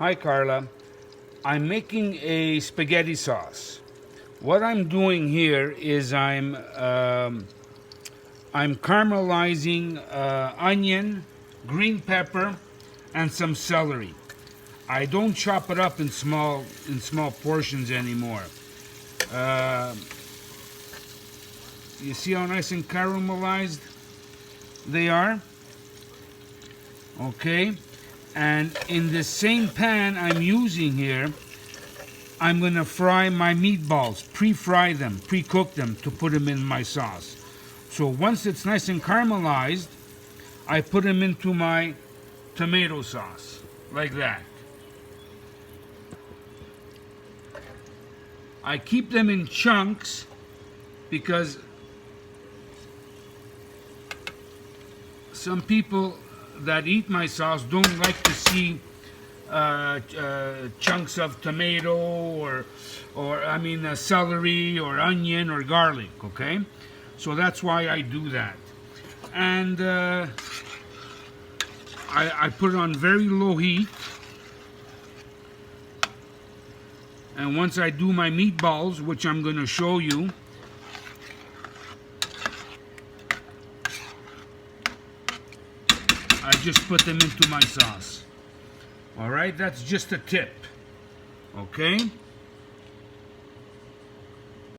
Hi Carla, I'm making a spaghetti sauce. What I'm doing here is I'm caramelizing onion, green pepper, and some celery. I don't chop it up in small portions anymore. Uh, you see how nice and caramelized they are? Okay. And in the same pan I'm using here, I'm going to fry my meatballs, pre-fry them, pre-cook them to put them in my sauce. So once it's nice and caramelized, I put them into my tomato sauce, like that. I keep them in chunks because some people that eat my sauce don't like to see chunks of tomato or celery or onion or garlic. Okay, so that's why I do that, and I put it on very low heat. And once I do my meatballs, which I'm going to show you, I just put them into my sauce. All right, that's just a tip. Okay?